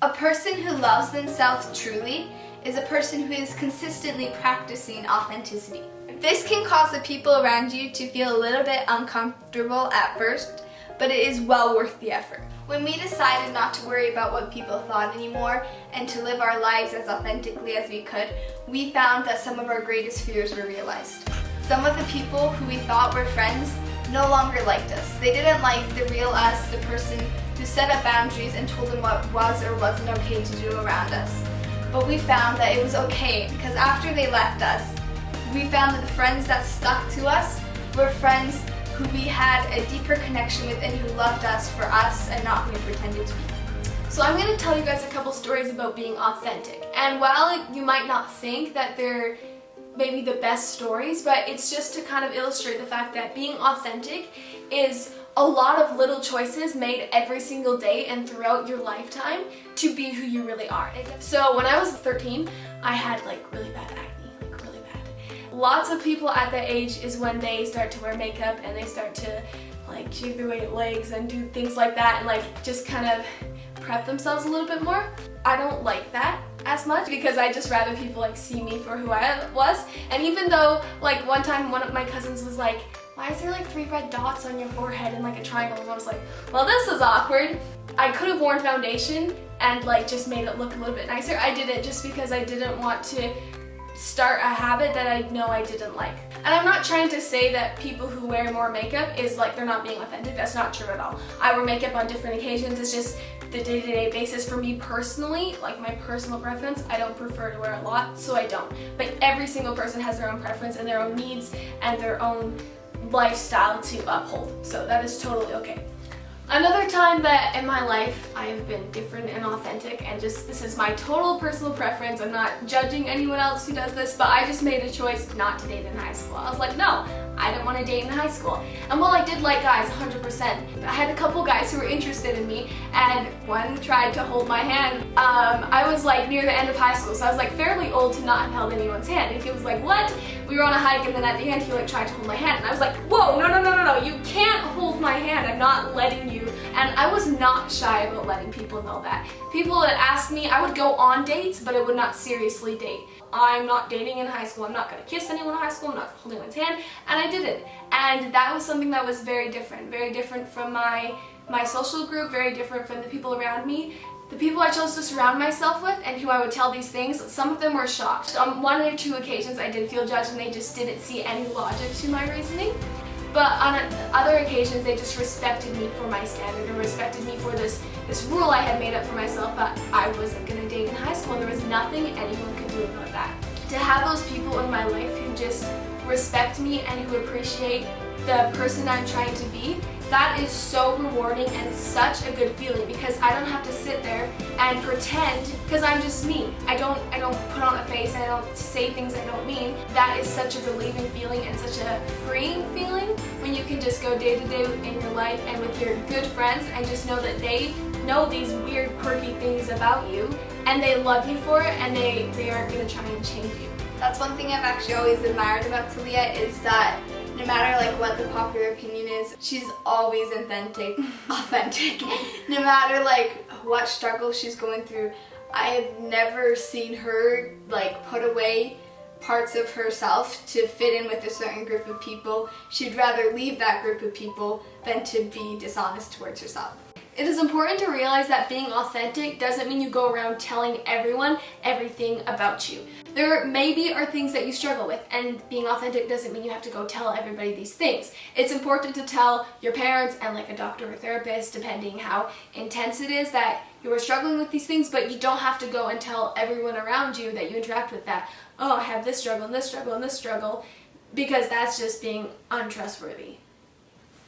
A person who loves themselves truly is a person who is consistently practicing authenticity. This can cause the people around you to feel a little bit uncomfortable at first, but it is well worth the effort. When we decided not to worry about what people thought anymore and to live our lives as authentically as we could, we found that some of our greatest fears were realized. Some of the people who we thought were friends no longer liked us. They didn't like the real us, the person who set up boundaries and told them what was or wasn't okay to do around us. But we found that it was okay, because after they left us, we found that the friends that stuck to us were friends who we had a deeper connection with and who loved us for us and not who we pretended to be. So I'm going to tell you guys a couple stories about being authentic. And while you might not think that they're maybe the best stories, but it's just to kind of illustrate the fact that being authentic is a lot of little choices made every single day and throughout your lifetime to be who you really are. So when I was 13, I had really bad acne, really bad. Lots of people at that age is when they start to wear makeup and they start to shave their legs and do things like that and just kind of prep themselves a little bit more. I don't like that as much because I just rather people see me for who I was. And even though one time one of my cousins was like, why is there 3 red dots on your forehead and a triangle? And I was like, well, this is awkward. I could have worn foundation and just made it look a little bit nicer. I didn't, just because I didn't want to start a habit that I know I didn't like. And I'm not trying to say that people who wear more makeup is they're not being authentic. That's not true at all. I wear makeup on different occasions. It's just the day-to-day basis for me personally, my personal preference. I don't prefer to wear a lot, so I don't. But every single person has their own preference and their own needs and their own lifestyle to uphold. So that is totally okay. Another time that in my life I have been different and authentic, and this is my total personal preference. I'm not judging anyone else who does this, but I just made a choice not to date in high school. I was like, no, I didn't want to date in high school. And while I did like guys 100%, I had a couple guys who were interested in me, and one tried to hold my hand. I was near the end of high school, so I was fairly old to not have held anyone's hand. And he was like, what? We were on a hike, and then at the end he tried to hold my hand, and I was like, whoa, no, you can't hold my hand. I'm not letting you. And I was not shy about letting people know that. People that asked me, I would go on dates, but I would not seriously date. I'm not dating in high school. I'm not going to kiss anyone in high school. I'm not holding anyone's hand. And I didn't. And that was something that was very different from my social group, very different from the people around me. The people I chose to surround myself with and who I would tell these things, some of them were shocked. On 1 or 2 occasions I did feel judged and they just didn't see any logic to my reasoning. But on other occasions, they just respected me for my standard and respected me for this rule I had made up for myself that I wasn't going to date in high school, and there was nothing anyone could do about that. To have those people in my life who just respect me and who appreciate the person I'm trying to be, that is so rewarding and such a good feeling, because I don't have to sit there and pretend, because I'm just me. I don't put on a face and I don't say things I don't mean. That is such a relieving feeling and such a freeing feeling when you can just go day to day in your life and with your good friends and just know that they know these weird quirky things about you and they love you for it and they aren't going to try and change you. That's one thing I've actually always admired about Talia, is that no matter what the popular opinion is, she's always authentic. No matter what struggle she's going through, I have never seen her put away parts of herself to fit in with a certain group of people. She'd rather leave that group of people than to be dishonest towards herself. It is important to realize that being authentic doesn't mean you go around telling everyone everything about you. There maybe are things that you struggle with, and being authentic doesn't mean you have to go tell everybody these things. It's important to tell your parents and a doctor or therapist, depending how intense it is that you are struggling with these things, but you don't have to go and tell everyone around you that you interact with that, oh, I have this struggle and this struggle and this struggle, because that's just being untrustworthy.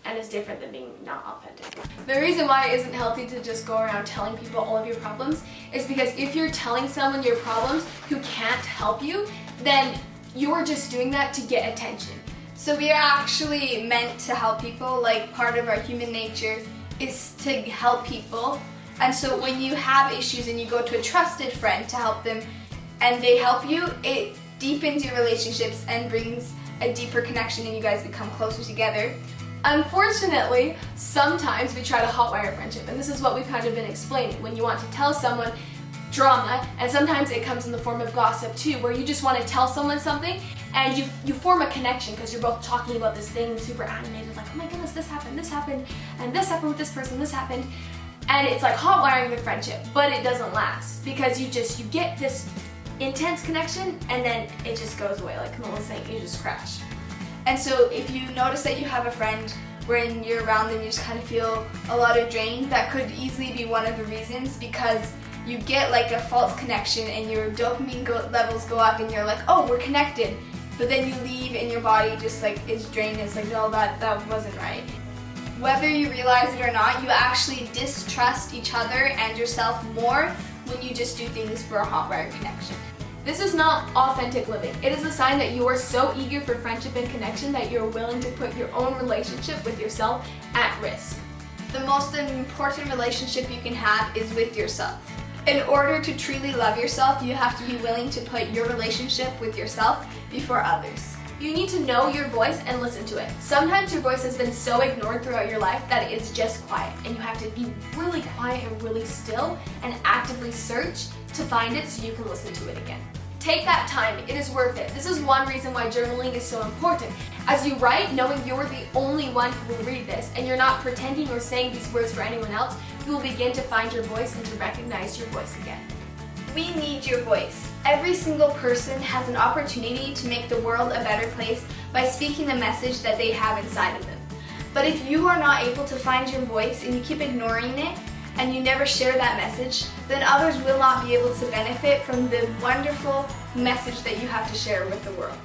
And it's different than being not authentic. The reason why it isn't healthy to just go around telling people all of your problems is because if you're telling someone your problems who can't help you, then you're just doing that to get attention. So we are actually meant to help people. Part of our human nature is to help people. And so when you have issues and you go to a trusted friend to help them and they help you, it deepens your relationships and brings a deeper connection and you guys become closer together. Unfortunately, sometimes we try to hotwire friendship, and this is what we've kind of been explaining. When you want to tell someone drama, and sometimes it comes in the form of gossip too, where you just want to tell someone something and you form a connection because you're both talking about this thing super animated, like, oh my goodness, this happened, and this happened with this person, this happened. And it's like hot wiring the friendship, but it doesn't last because you get this intense connection and then it just goes away. Like Camilla was saying, you just crash. And so if you notice that you have a friend when you're around them, you just kind of feel a lot of drain, that could easily be one of the reasons, because you get like a false connection and your dopamine levels go up and you're like, oh, we're connected. But then you leave and your body just like is drained. It's like, no, that wasn't right. Whether you realize it or not, you actually distrust each other and yourself more when you just do things for a hotwire connection. This is not authentic living. It is a sign that you are so eager for friendship and connection that you're willing to put your own relationship with yourself at risk. The most important relationship you can have is with yourself. In order to truly love yourself, you have to be willing to put your relationship with yourself before others. You need to know your voice and listen to it. Sometimes your voice has been so ignored throughout your life that it is just quiet, and you have to be really quiet and really still and actively search to find it so you can listen to it again. Take that time, it is worth it. This is one reason why journaling is so important. As you write, knowing you're the only one who will read this, and you're not pretending or saying these words for anyone else, you will begin to find your voice and to recognize your voice again. We need your voice. Every single person has an opportunity to make the world a better place by speaking the message that they have inside of them. But if you are not able to find your voice and you keep ignoring it, and you never share that message, then others will not be able to benefit from the wonderful message that you have to share with the world.